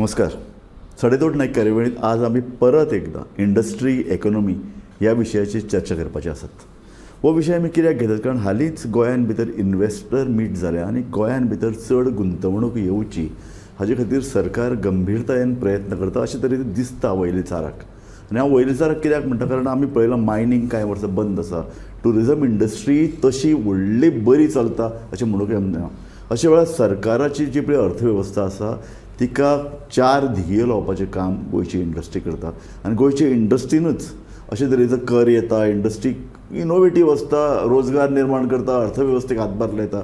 नमस्कार. सडेतोड नाईक कार्यावळीत आज आम्ही परत एकदा इंडस्ट्री इकॉनॉमी ह्या विशयाची चर्चा करपाचे आसात. हो विशय आमी कित्याक घेतात कारण हालींच गोंयान भितर इन्व्हेस्टर मीट जाल्या आनी गोंयान भितर चड गुंतवणूक येवची हाजे खातीर सरकार गंभीरतायेन प्रयत्न करता अशें तरेन दिसता वयले चाराक. आनी हांव वयले चाराक कित्याक म्हणटा कारण आमी पळयलां मायनींग कांय वर्सां बंद आसा, टुरिजम इंडस्ट्री तशी व्हडली बरी चलता अशें म्हणूंक येना. अशा वेळार सरकाराची जी पळय अर्थवेवस्था आसा तिका चार ध्येय लावपाचें काम गोंयची इंडस्ट्री करता आनी गोंयचे इंडस्ट्रीनूच अशे तरेचो कर येता, इंडस्ट्री इनोवेटीव आसता, रोजगार निर्माण करता, अर्थवेवस्थेक हातभार लायता.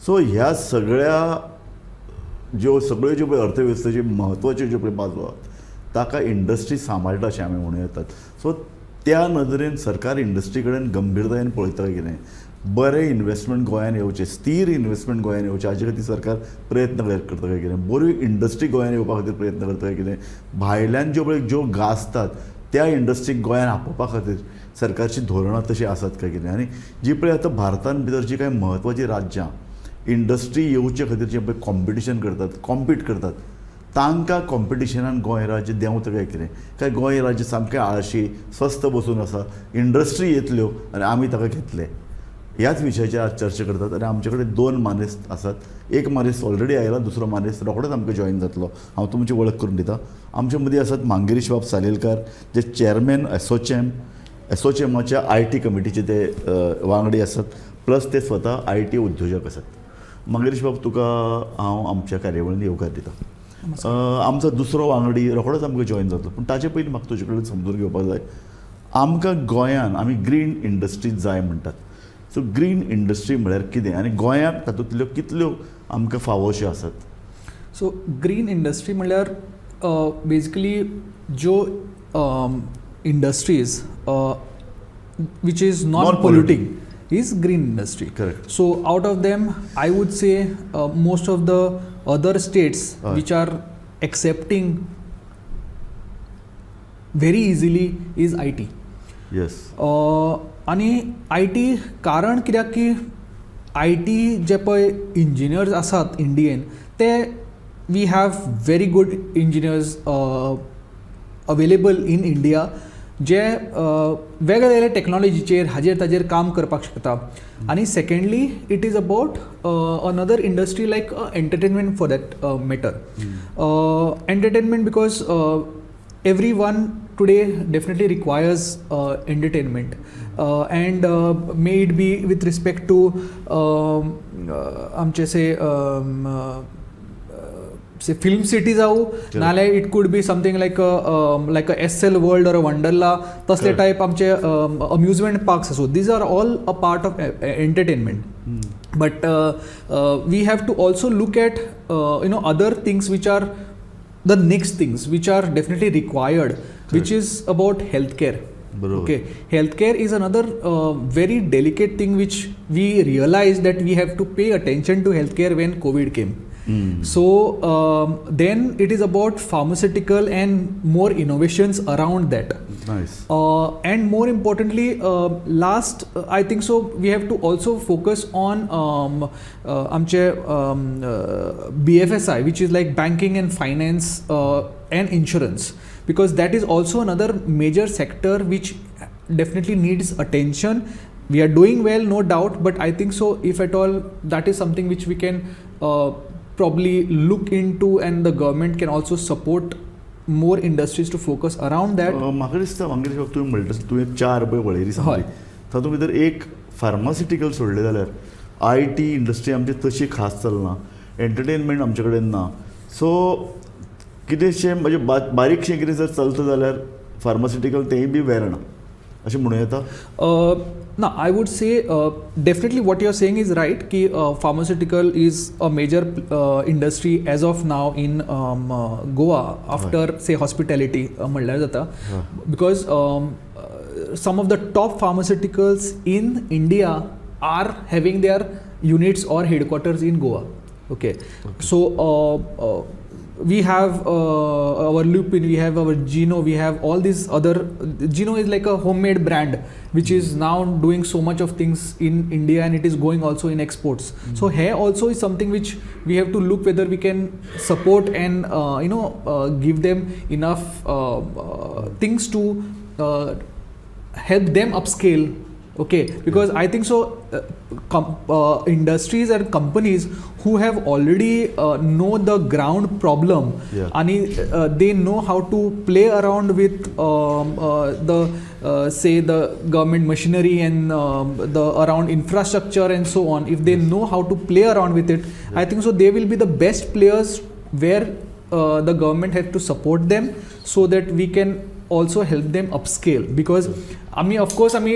सो ह्या सगळ्यो ज्यो पळय अर्थवेवस्थेची म्हत्वाच्यो ज्यो पळय बाजू आसात ताका इंडस्ट्री सांबाळटा अशें आमी म्हणूं येतात. सो त्या नदरेन सरकार इंडस्ट्री कडेन गंभीरतायेन पळयता काय कितें, बरें इन्व्हेस्टमेंट गोंयान येवचें, स्थिर इन्व्हेस्टमेंट गोंयान येवचें हाजे खातीर सरकार प्रयत्न करता काय कितें, बऱ्यो इंडस्ट्री गोंयान येवपा खातीर प्रयत्न करता काय कितें, भायल्यान ज्यो गाजतात त्या इंडस्ट्रीक गोंयान आपोवपा खातीर सरकारची धोरणां तशी आसात काय कितें. आनी जी पळय आतां भारतान भितर जी कांय म्हत्वाची राज्यां इंडस्ट्री येवचे खातीर जे पळय कॉम्पिटिशन करतात, कॉम्पीट करतात, तांकां कॉम्पिटिशनान गोंय राज्य देंवता काय कितें, काय गोंय राज्य सामकें आळशी स्वस्थ बसून आसा, इंडस्ट्री येतल्यो आनी आमी ताका घेतले, ह्याच विशयाचेर आज चर्चा करतात. आनी आमचे कडेन दोन मानेस्त आसात. एक मानेस्त ऑलरेडी आयला, दुसरो मानेस्त रोखडोच आमकां जॉईन जातलो. हांव तुमची वळख करून दितां. आमचे मदीं आसात मांगेरीश बाब सालेलकार, जे चेअरमॅन एसोचेमाच्या IT कमिटीचे ते वांगडी आसात, प्लस ते स्वता IT उद्योजक आसात. मांगेरीश बाब, तुका हांव आमच्या कार्यावळीन येवकार दितां. आमचो दुसरो वांगडी रोखडोच आमकां जॉईन जातलो, पूण ताचे पयलीं म्हाका तुजे कडेन समजून घेवपाक जाय. आमकां गोंयान आमी ग्रीन इंडस्ट्री जाय म्हणटात. सो ग्रीन इंडस्ट्री म्हळ्यार कितें आनी गोंयांत तातूंतल्यो कितल्यो आमकां फावोश्यो आसात? सो ग्रीन इंडस्ट्री म्हणल्यार बेजिकली ज्यो industries which is non polluting is green industry. Correct. So out of them I would say most of the other states which are accepting very easily is IT. Yes. आणि IT कारण कित्याक की IT जे पळय engineers आसात इंडियेन ते we have very good engineers available in India जे वेगवेगळे टेक्नॉलॉजीचेर ताजेर काम करपाक शकता. आनी secondly it is about another industry like entertainment for that matter. Entertainment because everyone today definitely requires entertainment and may it be with respect to आमचे say film cities जावं नाल्यार it could be something like a SL World or a Wonderla तसले type आमचे amusement parks आसो. These are all a part of entertainment. But we have to also look at other things which are the next things which are definitely required. Correct. Which is about healthcare. Bro. Okay, healthcare is another very delicate thing which we realized that we have to pay attention to healthcare when COVID came. So then it is about pharmaceutical and more innovations around that. Nice. And more importantly, last I think so we have to also focus on amche BFSI, which is like banking and finance and insurance, because that is also another major sector which definitely needs attention. We are doing well, no doubt, but I think so if at all that is something which we can probably look into, and the government can also support more industries to focus around that. म्हाका दिसता मांगेश बाब तुवें म्हणटा तुवें चार पळय वळेरी सांगली, तातूंत भितर एक फार्मास्युटिकल सोडले जाल्यार IT इंडस्ट्री आमची तशी खास चलना, एंटरटेनमेंट आमचे कडेन ना. सो कितेंशें म्हणजे बारीकशें कितें जर चलता जाल्यार फार्मास्युटिकल तेंय बी वेरना अशें म्हणूं येता. No, I would say definitely what you're saying is right ki pharmaceutical is a major industry as of now in Goa after say hospitality म्हणल्यार जाता, because some of the top pharmaceuticals in India are having their units or headquarters in Goa. Okay. So we have our Lupin, we have our Gino, we have all these other. Gino is like a homemade brand which is now doing so much of things in India, and it is going also in exports. So here also is something which we have to look whether we can support and give them enough things to help them upscale. Okay, because I think so industries and companies who have already know the ground problem, and they know how to play around with say the government machinery and the around infrastructure and so on. If they know how to play around with it, I think so they will be the best players where the government has to support them so that we can also help them upscale. Because आमी of course आमी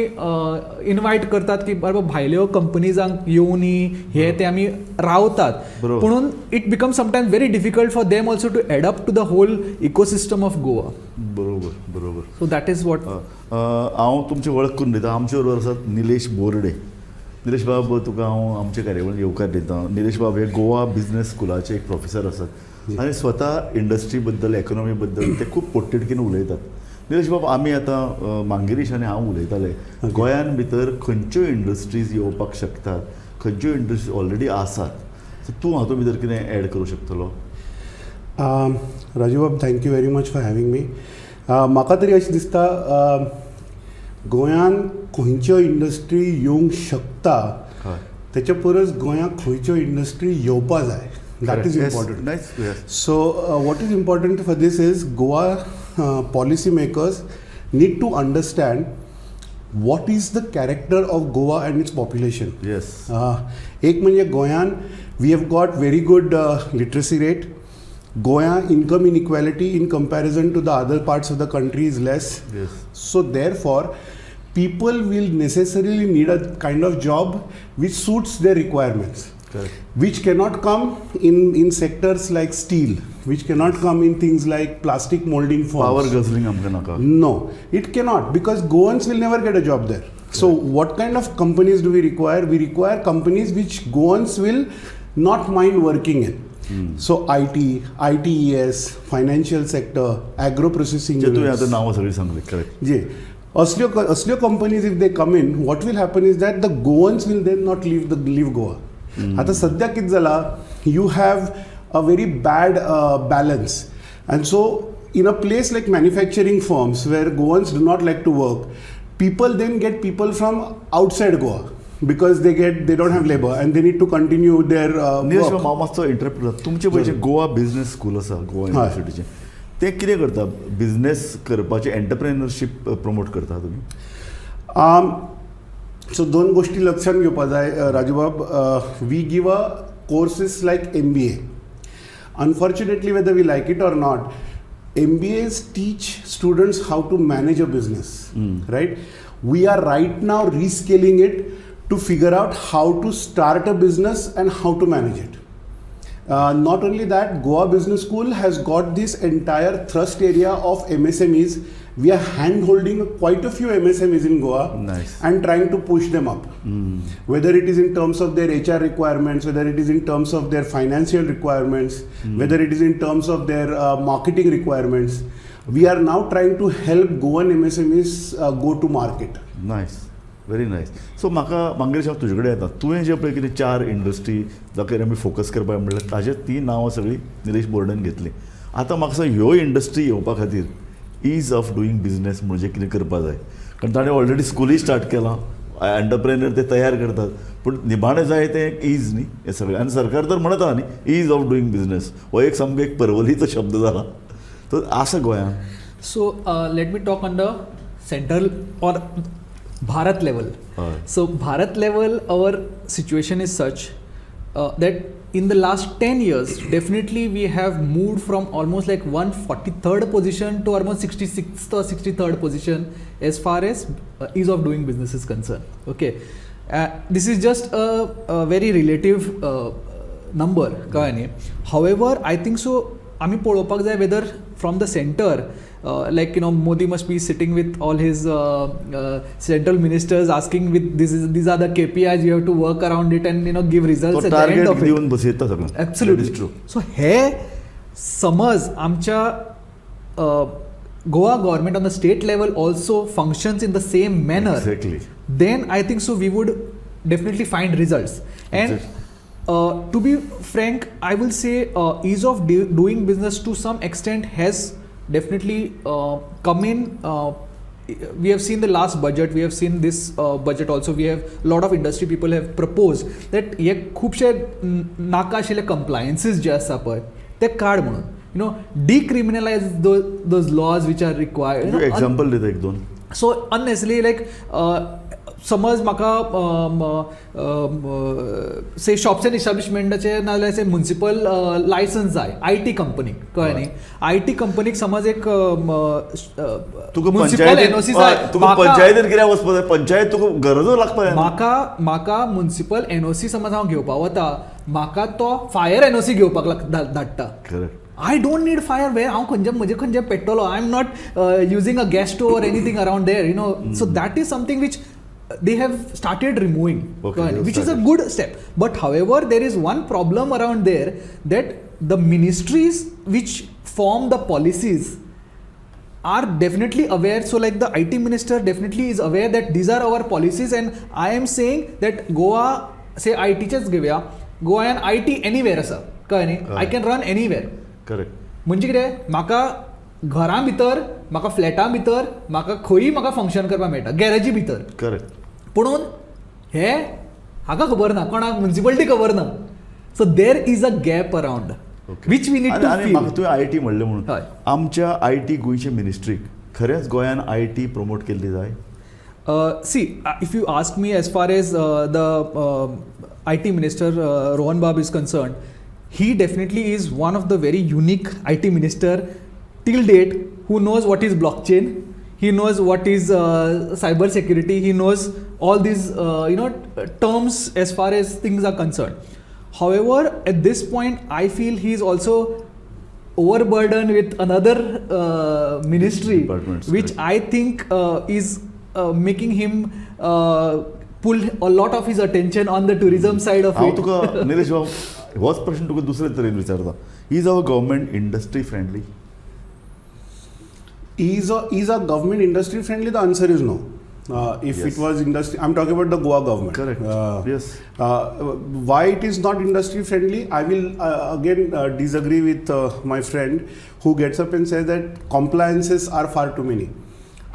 invite करतात की बाबा भायल्यो कंपनीजांक येवनी हे ते आमी रावतात, म्हणून it become sometimes very difficult for them also to adapt to the whole ecosystem of Goa. बरोबर. So that is what हांव तुमची वळख करून दिता. आमचे बरोबर आसात निलेश बोर्डे. निलेश बाब, तुका हांव आमचे कार्यावळीन येवकार दिता. निलेश बाब हे गोवा बिझनेस स्कुलाचे एक प्रोफेसर आसात आनी स्वता इंडस्ट्री बद्दल, इकॉनॉमी बद्दल ते खूब पोटतिडकीन उलयतात. निलेश बाब, आमी आतां मांगेरीश आनी हांव उलयताले गोंयान भितर खंयच्यो इंडस्ट्रीज येवपाक शकतात, खंयच्यो इंडस्ट्रीज ऑलरेडी आसात. सो तूं हातूंत भितर कितें एड करूं शकतलो? राजू बाब, thank you very much for having me. म्हाका तरी अशें दिसता गोंयान खंयच्यो इंडस्ट्री येवंक शकता तेच्या परस गोंयांक खंयच्यो इंडस्ट्री येवपा जाय. That is important. Nice. Yes. So what is important for this is Goa policy makers need to understand what is the character of Goa and its population. Yes. एक म्हणजे गोंयान we have got very good literacy rate. Goa income inequality in comparison to the other parts of the country is less. Yes. So therefore people will necessarily need a kind of job which suits their requirements. Correct. Which cannot come in sectors like steel, which cannot come in things like plastic molding forms. Power guzzling amka naka. No, it cannot, because Goans will never get a job there. So what kind of companies do we require? We require companies which Goans will not mind working in. So IT, ITES, financial sector, agro processing जे तुवें units. आतां नांवां सगळीं सांगलीं. Correct. जे असल्यो companies if they come in, what will happen is that the Goans will then not leave Goa. आता सध्या कितें जाला, you have a very bad balance, and so in a place like manufacturing firms where Goans do not like to work, people then get people from outside Goa because they don't have labor and they need to continue their Nilesh work. बाब, हांव मातसो interrupt करता. तुमचें पळय जें Goa business school आसा गोवा युनिवर्सिटीचें, तें कितें करता? बिझनेस करपाचें एंटरप्रेनरशीप प्रमोट करता तुमी? So दोन गोष्टी लक्षात घेवपा जाय राजूबाब. We give a courses like MBA. Unfortunately, whether we like it or not, MBAs teach students how to manage a business, right? We are right now rescaling it to figure out how to start a business and how to manage it. Not only that, Goa Business School has got this entire thrust area of MSMEs. We are hand-holding quite a few MSMEs in Goa. Nice. And trying to push them up. Whether it is in terms of their HR requirements, whether it is in terms of their financial requirements, whether it is in terms of their marketing requirements. We are now trying to help Goan MSMEs go to market. Nice, very nice. So म्हाका मांगेश हांव तुजे कडेन येता. तुवें जे पळय कितें 4 industry जाका आमी फोकस करपाक म्हणल्यार ताजे 3 नांवां सगळीं निलेश बोर्डान घेतलीं. आतां म्हाका सांग, ह्यो इंडस्ट्री येवपा खातीर ईज ऑफ डुईंग बिझनेस म्हणजे कितें करपा जाय? कारण ताणें ऑलरेडी स्कूलय स्टार्ट केलां, एंटरप्रेनर ते तयार करतात, पूण निमाणें जाय तें ईज न्ही हें सगळें. आनी सरकार तर म्हणटा न्ही ईज ऑफ डुईंग बिझनेस, हो एक सामको एक परवलीचो शब्द जाला. तो आसा गोंयांत. So let me talk on the central or Bharat level. So Bharat level, our situation is such that in the last 10 years, definitely we have moved from almost like 143rd position to almost 66th or 63rd position as far as ease of doing business is concerned. Okay, this is just a very relative number. However, I think so. आम्ही पळोवपाक जाय whether from the center, like Modi must be sitting with all his central ministers asking with these are the KPIs, you have to work around it and give results at the end of it. दिवन बसयता सगळं. Absolutely. That is true. So हे समज आमच्या Goa government on the state level also functions in the same manner, Exactly. then I think so we would definitely find results. And to be frank, I will say ease of doing business to some extent has definitely come in. We have seen the last budget, we have seen this budget also. We have a lot of industry people have proposed that हे खूपशे नाका आशिल्ले compliances जे आसा पळय ते काड म्हणून, you know, decriminalize those laws which are required. You know, example दिता एक दोन. सो unnecessary लायक समज म्हाका से शॉप्स एंड इस्टॅब्लिशमेंटाचे नाजाल्यार से म्युनिसिपल लायसन्स जाय IT कंपनीक, कळ्ळें न्ही. IT कंपनीक समज एक तुका म्युनिसिपल NOC जाय, तुका पंचायतीन कित्याक वचपा जाय, पंचायत तुका गरजूच लागता. म्हाका म्युनिसिपल NOC समज हांव घेवपा वता, म्हाका तो फायर NOC घेवपाक धाडटा. Correct. I don't need fire where हांव खंयचे petrol, I'm not using a gas stove or anything around there, you know. So that is something which they have started removing, Okay, which is a good step. But however, there is one problem around there, that the ministries which form the policies are definitely aware. So like the IT minister definitely is aware that these are our policies, and I am saying that Goa, say ITच्याच घेवया, गोंयान IT anywhere आसा, कळ्ळें न्ही. I can run anywhere. Correct. म्हणजे कितें, म्हाका घरा भितर, म्हाका फ्लॅटा भितर, म्हाका खंयी म्हाका फंक्शन करपाक मेळटा, गॅरेजी भितर. करेक्ट. पुणून हे हाका खबर ना, कोणाक म्युनिसिपालिटी खबर ना. So there is a gap around which we need to आनी फील. म्हाका तुवें IT म्हणलें म्हणून हय. आमच्या IT गोंयचे मिनिस्ट्रीक खरेंच गोंयान IT प्रमोट केल्ली जाय. See, if you ask me, as far as the IT minister Rohan Bab is concerned, he definitely is one of the very unique IT minister till date who knows what is blockchain, he knows what is cyber security, he knows all these terms as far as things are concerned. However, at this point I feel he is also overburdened with another ministry, Departments, which correct. I think is making him pull a lot of his attention on the tourism side of हांव it. तुका निलेश बाब होच प्रश्न तुका दुसरे तरेन विचारता. Is our government industry friendly? Is a government industry friendly? The answer is no. If Yes. it was industry, I'm talking about the Goa government. Correct. Yes. Why it is not industry friendly? I will again disagree with my friend who gets up and says that compliances are far too many.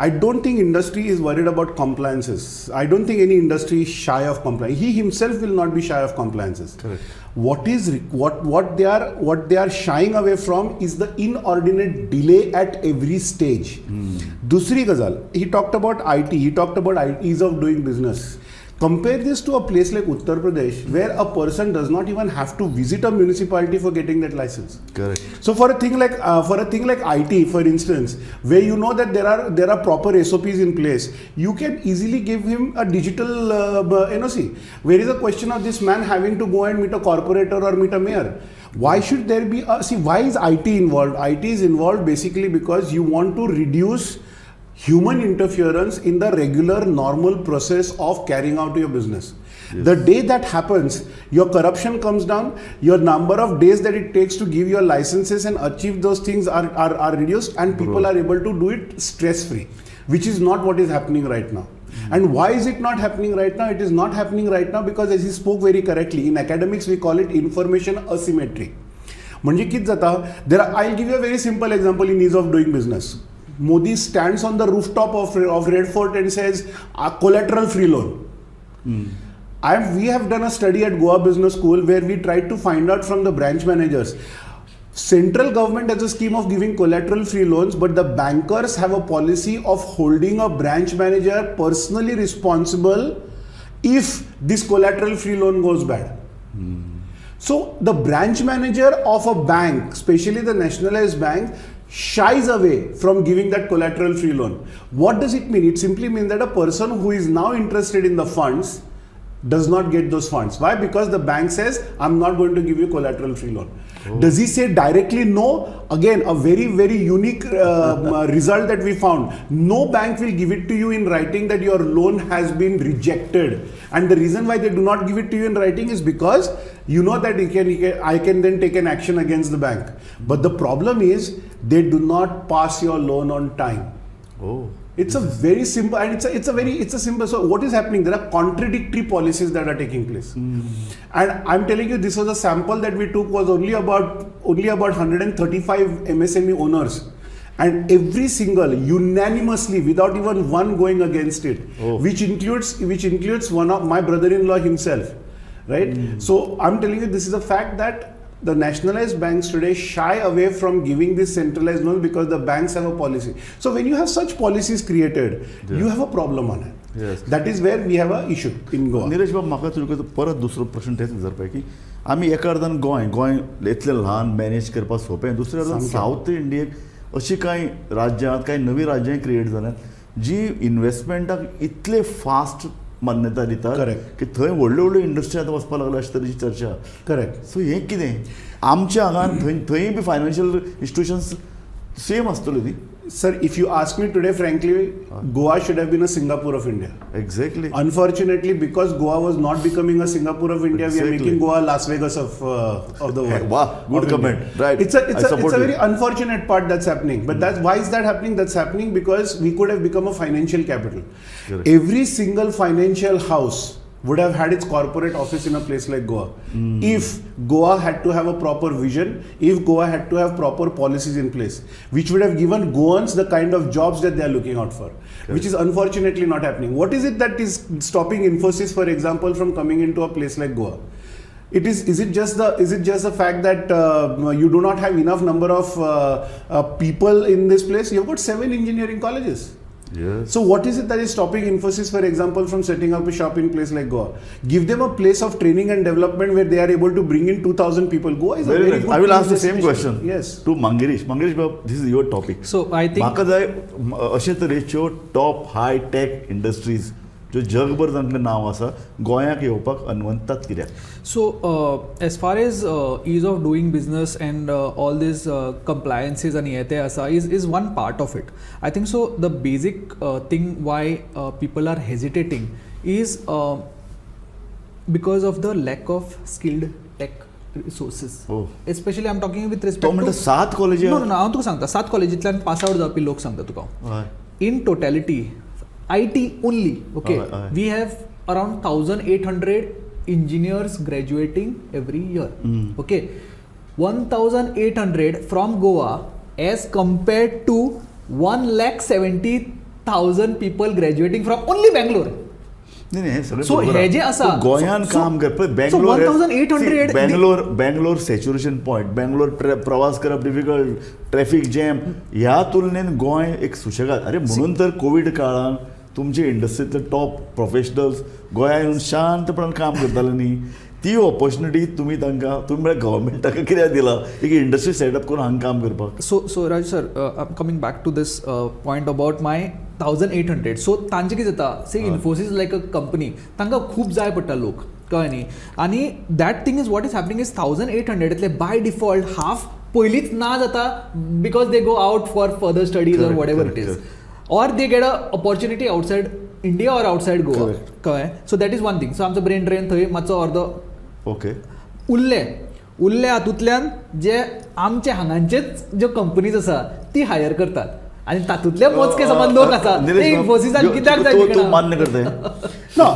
I don't think industry is worried about compliances. I don't think any industry is shy of compliance. He himself will not be shy of compliances. Correct. What they are shying away from is the inordinate delay at every stage. Dusri gazal, he talked about IT, he talked about ease of doing business. Compare this to a place like Uttar Pradesh, where a person does not even have to visit a municipality for getting that license. Correct. So for a thing like IT, for instance, where you know that there are proper SOPs in place, you can easily give him a digital NOC. Where is the question of this man having to go and meet a corporator or meet a mayor? Why should there be why is IT involved? IT is involved basically because you want to reduce human interference in the regular normal process of carrying out your business. Yes. The day that happens, your corruption comes down, your number of days that it takes to give your licenses and achieve those things are reduced, and people are able to do it stress free, which is not what is happening right now. And why is it not happening right now? It is not happening right now because, as he spoke very correctly, in academics we call it information asymmetry. म्हणजे कित जाता, I'll give you a very simple example in ease of doing business. Modi stands on the rooftop of Red Fort and says, collateral free loan. We have done a study at Goa Business School where we tried to find out from the branch managers. Central government has a scheme of giving collateral free loans, but the bankers have a policy of holding a branch manager personally responsible if this collateral free loan goes bad. So the branch manager of a bank, especially the nationalized bank, shies away from giving that collateral free loan. What does it mean? It simply means that a person who is now interested in the funds does not get those funds. Why? Because the bank says, I'm not going to give you collateral free loan. Does he say directly no? Again, a very, very unique result that we found. No bank will give it to you in writing that your loan has been rejected. And the reason why they do not give it to you in writing is because you know that I can then take an action against the bank. But the problem is they do not pass your loan on time. Oh. It's a very simple, and it's a simple. So what is happening? There are contradictory policies that are taking place, and I'm telling you, this was a sample that we took was only about 135 MSME owners, and every single unanimously, without even one going against it, which includes one of my brother-in-law himself, right? So I'm telling you, this is a fact that the nationalized banks today shy away from giving this centralized loans because the banks have a policy. So when you have such policies created, you have a problem on it. Yes. That is where we have an issue in Goa. Nilesh बाब, म्हाका तुका परत दुसरो प्रश्न तेच विचारपाक की आमी एका अर्दान गोंय इतलें ल्हान मॅनेज करपाक सोंपें, दुसऱ्या अर्दान सावथ इंडियेक अशी कांय राज्यां, कांय नवी राज्यां क्रिएट जाल्यात जी इन्व्हेस्टमेंटाक इतले फास्ट मान्यता दितात की थंय व्हडल्यो व्हडल्यो इंडस्ट्री आतां वचपाक लागल्या अशे तरेची चर्चा. करेक्ट. सो हें कितें आमच्या हांगा थंय बी फायनान्शियल इन्स्टिट्यूशन्स सेम आसतल्यो ती? Sir, if you ask me today, frankly, Goa should have been a Singapore of India. Exactly. Unfortunately, because Goa was not becoming a Singapore of India, we are making Goa Las Vegas of the world. Wow, good comment. Right. It's a very unfortunate part that's happening. But why is that happening? That's happening because we could have become a financial capital. Correct. Every single financial house would have had its corporate office in a place like Goa. If Goa had to have a proper vision, if Goa had to have proper policies in place, which would have given Goans the kind of jobs that they are looking out for, which is unfortunately not happening. What is it that is stopping Infosys, for example, from coming into a place like Goa? Is it just the fact that you do not have enough number of people in this place? You've got 7 engineering colleges. Yes. So what is it that is stopping Infosys, for example, from setting up a shop in place like Goa? Give them a place of training and development where they are able to bring in 2,000 people. Goa is Very a very nice. good I will ask the destination. same question. Yes. To Mangirish. Mangirish, Bab, this is your topic. So I think म्हाका जाय अशे तरेच्यो top high tech industries ज्यो जगभर तांकां नांव आसा गोंयाक येवपाक अन्वंतात कित्याक? So, as far as ease of doing business and all these compliances and is one part of it. I think so. The basic thing why people are hesitating is because of the lack of skilled tech resources. Oh. Especially I'm talking with तो respect म्हणटा to 7 कॉलेजी? no, हांव तुका सांगता 7 कॉलेजींतल्यान pass out जावपी लोक सांगता तुका. In totality, IT only, okay, we have around 1,800 engineers graduating every year. Okay, 1,800 from Goa as compared to 1,70,000 people graduating from only Bangalore. नाही हे सगळें So बरोबर हे जे आहा. आसा, तूं गोंयान so- काम कर पळय so 1,800 Bangalore saturation point, Bangalore प्रवास करप डिफिकल्ट, ट्रॅफिक जॅम, ह्या तुलनेन गोंय एक सुशेगाद. अरे म्हणून तर कोविड काळांत तुमचे इंडस्ट्रींतले टॉप प्रोफेशनल्स गोंया येवन शांतपणान काम करताले न्ही. ती ऑपॉर्च्युनिटी तुमी म्हळ्यार गव्हर्मेंटाक कित्याक दिला एक इंडस्ट्री सेटअप करून हांगा काम करपाक? So Raj sir, I'm coming back to this point about my 1,800. So तांचे कितें जाता, से Infosys like a company, तांकां खूब जाय पडटा लोक, कळ्ळें न्ही. आनी that thing is what is happening is 1,800 इतले by default half पयलींच ना जाता because they go out for further studies or whatever it is. Or they get a opportunity outside India or outside Goa. कळ्ळें? So that is one thing. So आमचो brain drain थंय मातसो अर्दो okay. उरले हातूंतल्यान जे आमचे हांगांचेच ज्यो कंपनीज आसा ती हायर करतात आनी तातूंतले मोजके समान लोक आसा ते इन्फोसिसान कित्याक जाय तूं मान्य करता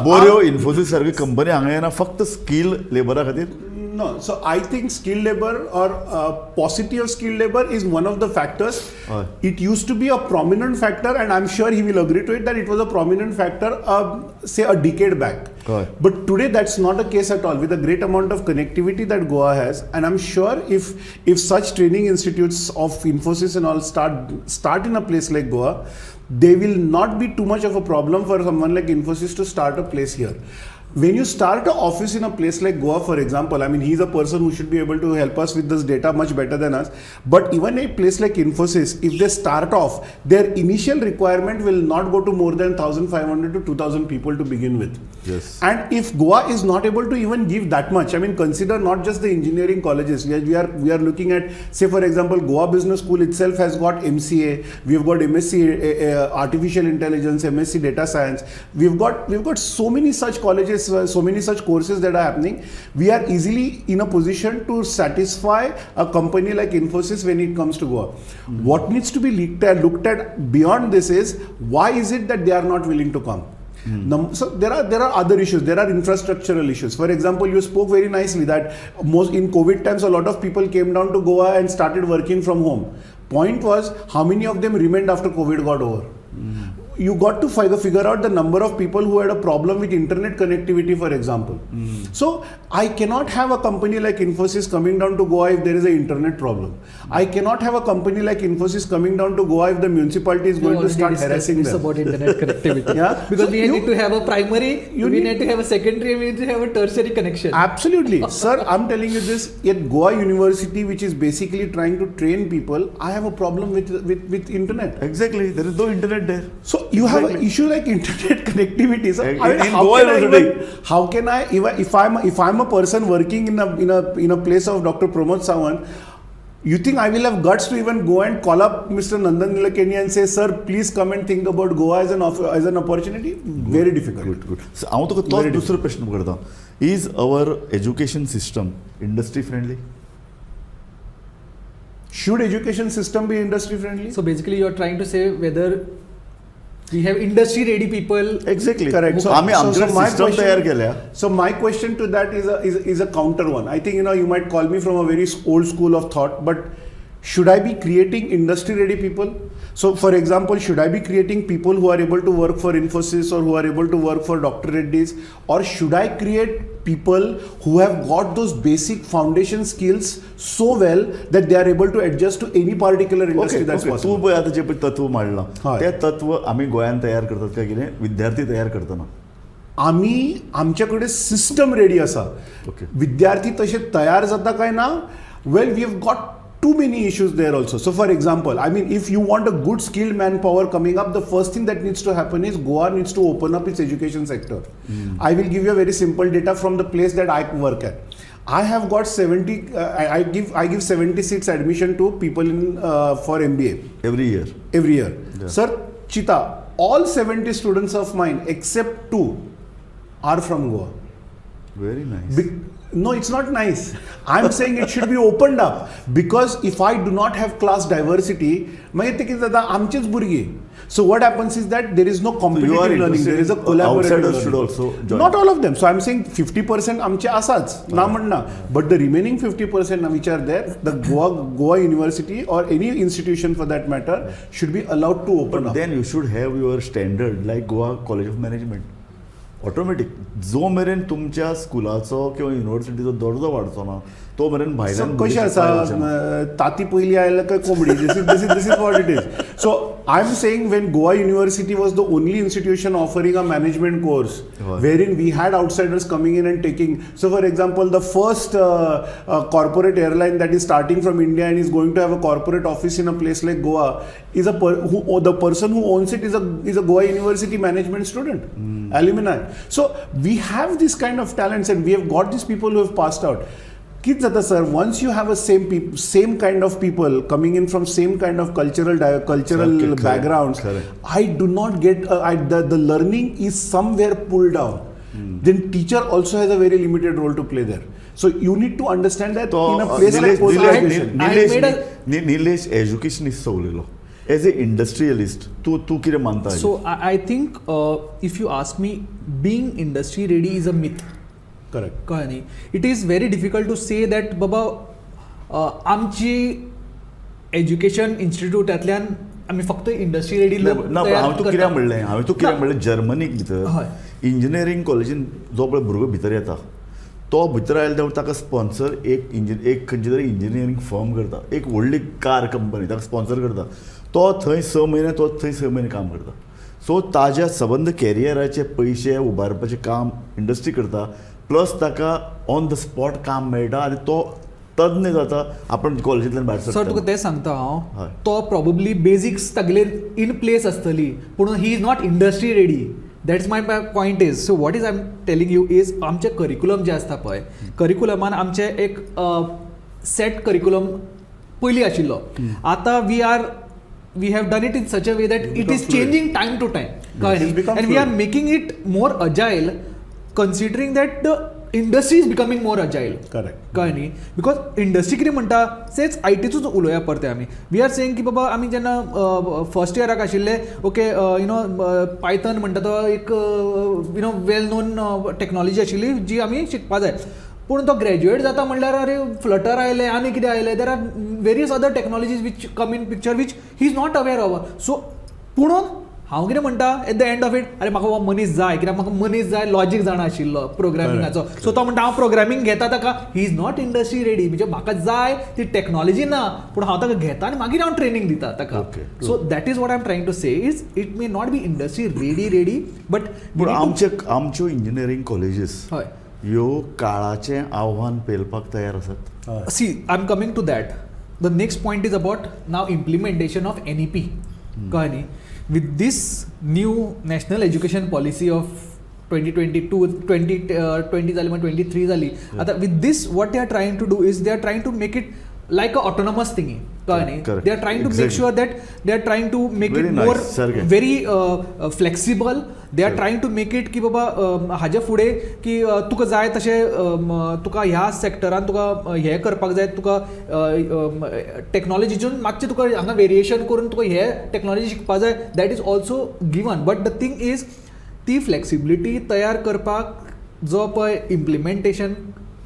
बऱ्यो इन्फोसिस सारकी कंपनी हांगा येना फक्त स्कील लेबरा खातीर? No, so I think skilled labor or paucity of skilled labor is one of the factors. It used to be a prominent factor, and I'm sure he will agree to it that it was a prominent factor, say a decade back. But today that's not the case at all. With the great amount of connectivity that Goa has, and I'm sure if such training institutes of Infosys and all start in a place like Goa, they will not be too much of a problem for someone like Infosys to start a place here. when you start an office in a place like Goa, for example, I mean, he's a person who should be able to help us with this data much better than us. But even a place like Infosys, if they start off, their initial requirement will not go to more than 1,500 to 2,000 people to begin with. Yes. And if Goa is not able to even give that much, I mean, consider not just the engineering colleges. We are looking at, say, for example, Goa Business School itself has got MCA. We've got MSc Artificial Intelligence, MSc Data Science. We've got so many such colleges, so many such courses that are happening. We are easily in a position to satisfy a company like Infosys when it comes to Goa. What needs to be looked at beyond this is, why is it that they are not willing to come? So there are other issues. There are infrastructural issues. For example, you spoke very nicely that most in COVID times, a lot of people came down to Goa and started working from home. Point was, how many of them remained after COVID got over? You got to figure out the number of people who had a problem with internet connectivity, for example. So I cannot have a company like Infosys coming down to Goa if there is an internet problem. I cannot have a company like Infosys coming down to Goa if the municipality is going to start harassing them. About internet connectivity. Yeah? Because So we need to have a primary, we need to have a secondary, we need to have a tertiary connection. Absolutely. Sir, I'm telling you this, at Goa University, which is basically trying to train people, I have a problem with internet. Exactly. There is no internet there. So you have an issue like internet connectivity. So In how Goa can I already. even, how can I even, if I'm a person working in a place of Dr. Pramod Sawant, you think I will have guts to even go and call up Mr. Nandan Nilekani and say, sir, please come and think about Goa as an opportunity? Very difficult. Good. So हांव तुका तोच दुसरो प्रश्न करता. Is our education system industry friendly? Should education system be industry friendly? So basically you are trying to say whether we have industry ready people. Exactly. Correct. So, आम्ही आमच्याकडे my system तयार केल्या. So my question to that is a counter one. I think you might call me from a very old school of thought, but should I be creating industry ready people? So for example, should I be creating people who are able to work for Infosys or who are able to work for Dr. Reddy's, or should I create people who have got those basic foundation skills so well that they are able to adjust to any particular industry that's तू possible? पळय आता जे पळय तत्व मांडलां हय. ते तत्व आम्ही गोंयांत तयार करतात काय कितें विद्यार्थी तयार करतना. आमच्याकडे सिस्टम रेडी असा. Okay. विद्यार्थी तसे तयार जाता काय ना, well we have got too many issues there also. So for example, I mean, if you want a good skilled manpower coming up, the first thing that needs to happen is Goa needs to open up its education sector. I will give you a very simple data from the place that I work at. I have got 70, I give 70 seats admission to people in for MBA Every year. every year. Yeah. Sir, Chita, all 70 students of mine except 2 are from Goa. Very nice. No, it's not nice. I'm saying it should be opened up, because if I do not have class diversity, मागीर ते कितें जाता, आमचेच भुरगे. So what happens is that there is no competitive learning, interested there is a in collaborative outsiders learning. should also join. Not all of them. So I'm saying 50% आमचे आसाच, ना म्हणना. But the remaining 50% which are there, the Goa University or any institution for that matter should be allowed to open But up. then you should have your standard like Goa College of Management. Automatic जो मेरेन तुमच्या स्कुलाचो किंवा युनिव्हर्सिटीचो दर्जो वाडचो ना तो मेरेन भायल्यान कशें आसा, ताती पयली आयल्या काय कोंबडी, this is what it is. So I'm saying when Goa University was the only institution offering a management course wherein we had outsiders coming in and taking. So for example, the first corporate airline that is starting from India and is going to have a corporate office in a place like Goa is the person who owns it is a Goa University management student, alumni. So we have this kind of talents and we have got these people who have passed out. Kids at the sir, once you have a same kind of people coming in from same kind of cultural Correct. backgrounds, Correct. I do not get the learning is somewhere pulled down. Then teacher also has a very limited role to play there. So you need to understand that in a place like post-graduation. Nilesh educationist उलयलो as a industrialist तू कितें मानता? So I think if you ask me, being industry ready is a myth. Correct. कळ्ळें न्ही. It is very difficult to say that बाबा आमची education इन्स्टिट्यूटांतल्यान आमी फक्त industry ready ना पण हांवें तूं कितें म्हणलें जर्मनीक भितर हय. इंजिनियरींग कॉलेजीन जो पळय भुरगो भितर येता तो भितर आयले तेन्ना ताका स्पॉन्सर एक खंयची तरी इंजिनियरींग फर्म करता, एक व्हडली कार कंपनी ताका स्पॉन्सर करता. तो थंय 6 म्हयने काम करता. सो ताज्या सबंद कॅरियराचे पयशे उबारपाचें काम इंडस्ट्री करता प्लस ताका ऑन द स्पॉट काम मेळटा आनी तो तज्ञ जाता आपण कॉलेजींतल्यान भायर सर सरता तुका तें सांगता हांव हय. तो प्रॉबली बेजिक्स तागेले इन प्लेस आसतली पूण ही is not industry ready that's my point is so what is I am telling you is आमचे करिक्युलम जे आसता पळय करिक्युलमान आमचे एक सेट करिक्युलम पयलीं आशिल्लो आतां we have done it in such a way that it is changing time to time कळ्ळें It has become and we are fluid. Making it more agile considering that the industry is becoming more agile correct कळ्ळें न्ही because industry कितें म्हणटा सेच आय टीचूच उलोवया परते आमी we are saying की बाबा आमी जेन्ना फर्स्ट इयराक आशिल्ले ओके यू नो पायथन म्हणटा तो एक you know well known technology आशिल्ली जी आमी शिकपा जाय पूण तो ग्रॅज्युएट जाता म्हणल्यार अरे फ्लटर आयले आनी कितें आयलें there are various other technologies which come in picture which he is not aware of so पुणून हांव कितें म्हणटा at the end of it अरे म्हाका हो मनीस जाय कित्याक म्हाका मनीस जाय लॉजीक जाणा आशिल्लो प्रोग्रामिंगाचो सो तो म्हणटा हांव प्रोग्रामींग घेता ताका ही इज नॉट इंडस्ट्री रेडी म्हणजे म्हाका जाय ती टॅक्नॉलॉजी ना पूण हांव ताका घेता आनी मागीर हांव ट्रेनींग दिता ताका Okay. So that is what I am trying to say is it may not be industry ready but पूण आमच्यो इंजिनियरींग कॉलेजीस हय ह्यो काळाचें आव्हान पेलपाक तयार आसात See, I'm coming to that. The next point is about now implementation of NEP. Kahani. With this new national education policy of 2022, 2020 झाली मग 23 झाली. आता with this what they are trying to do is they are trying to make it like a autonomous thingy. Kahani. Correct. They are trying to make Exactly. sure that they are trying to make Very it nice, more सारकें. very flexible. They are trying to make it की बाबा हाजे फुडें की तुका जाय तशें तुका ह्या सॅक्टरान तुका हें करपाक जाय तुका टॅक्नॉलॉजीच्यान मातशें तुका हांगा वेरिएशन करून तुका हे टॅक्नॉलॉजी शिकपाक जाय that is also given but the thing is ती फ्लेक्सिबिलिटी तयार करपाक जो पळय इम्प्लिमेंटेशन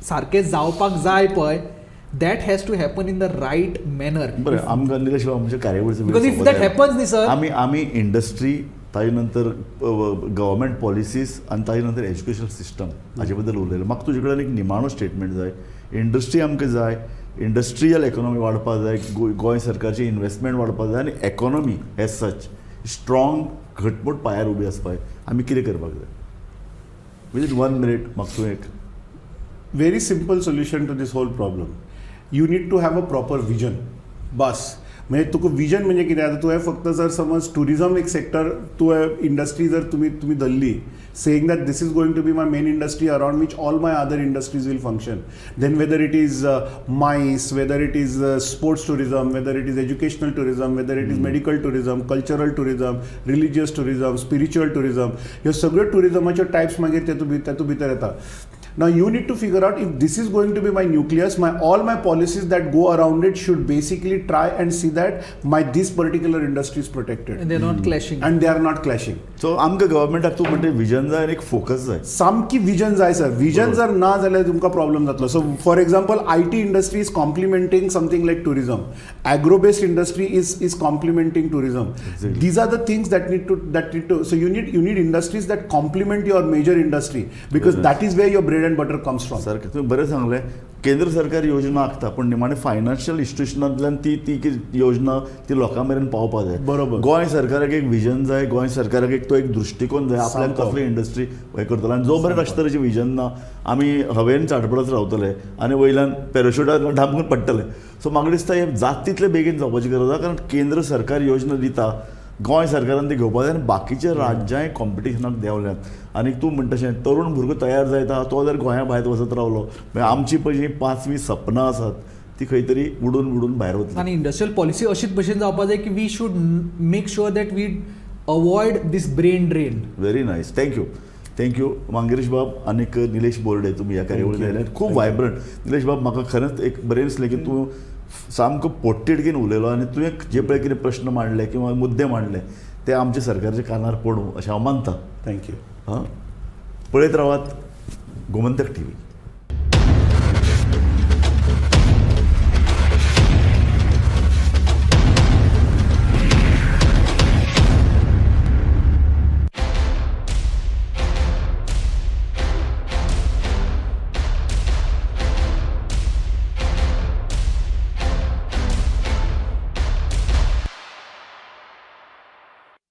सारकें जावपाक जाय पळय that has to happen in the right manner बरें आमकां निलेश बाब आमच्या कार्यावळीचो वेळ बिकॉज इफ सोंपत दॅट आयला. हॅपन्स न्ही सर आमी इंडस्ट्री ताजे नंतर गव्हर्मेंट पॉलिसीज आनी ताजे नंतर एज्युकेशन सिस्टम हाजे बद्दल उलयलें म्हाका तुजे कडेन एक निमाणो स्टेटमेंट जाय इंडस्ट्री आमकां जाय इंडस्ट्रियल इकॉनॉमी वाडपाक जाय गोंय सरकारची इन्व्हेस्टमेंट वाडपाक जाय आनी इकॉनॉमी एज सच स्ट्रॉंग घटमूट पांयार उबी आसपाक जाय आमी कितें करपाक जाय विदीन 1 मिनिट म्हाका तूं एक very simple solution to this whole problem. You need to have a proper vision. बस म्हणजे तुका विजन म्हणजे कितें आतां तुवें फक्त जर समज टुरिजम एक सेक्टर तुवें इंडस्ट्री जर तुमी धरली saying that this is going to be my main industry around which all my other industries will function then whether it is MICE whether it is sports tourism whether it is educational tourism whether it is medical tourism cultural tourism religious tourism spiritual tourism ह्यो सगळ्यो टुरिजमाच्यो types मागीर तेतूं भितर येता Now you need to figure out if this is going to be my nucleus, all my policies that go around it should basically try and see that this particular industry is protected. They are not clashing And they are not clashing. So आमकां गव्हर्मेंटाक तूं म्हणटा vision जाय आनी एक focus जाय सामकी vision जाय सर विजन जर ना जाल्यार तुमकां प्रॉब्लेम जातलो so for example IT industry is complementing something like tourism agro based industry is complementing tourism these are the things that need to so you need industries that complement your major industry because that is where your bread and butter comes from सारकें तुवें बरें सांगलें केंद्र सरकार योजना आखता पूण निमाणे financial इन्स्टिट्युशनांतल्यान ती योजना ती लोकां मेरेन पावपा जाय बरोबर. गोंय सरकाराक एक विजन जाय गोंय सरकाराक एक तो एक दृश्टिकोन जाय आपल्यान सामको. कसली इंडस्ट्री हें करतलो आनी जो मेरेन अशें तरेचें विजन ना आमी हवेन चाटपडत रावतले आनी वयल्यान पॅराशुटार ढामकून पडटले सो म्हाका दिसता हें जात तितले बेगीन जावपाची गरज आसा कारण केंद्र सरकार योजना दिता गोंय सरकारान ती घेवपाक जाय आनी बाकीच्या राज्याय कॉम्पिटिशनाक देंवल्यात आनी तूं म्हणटा तशें तरूण भुरगो तयार जायता तो जर गोंया भायर वचत रावलो मागीर आमची पळय जी 5वी सपनां आसात ती खंय तरी बुडून भायर वतली आणि इंडस्ट्रियल पॉलिसी अशीच भशेन जावपाक जाय की we should make sure that we avoid these brain drain very nice thank you Mangesh बाब आनीक निलेश बोर्डे तुमी ह्या कार्यावळीन आयल्यात खूब वायब्रंट निलेश बाब म्हाका खरेंच एक बरें दिसलें की तूं सामको पोटतिडकीन उलयलो आनी तुवें जे पळय कितें प्रश्न मांडले किंवा मुद्दे मांडले ते आमच्या सरकारच्या कानार पडूं अशें हांव मानतां थँक्यू हां पळयत रावात गोमंतक TV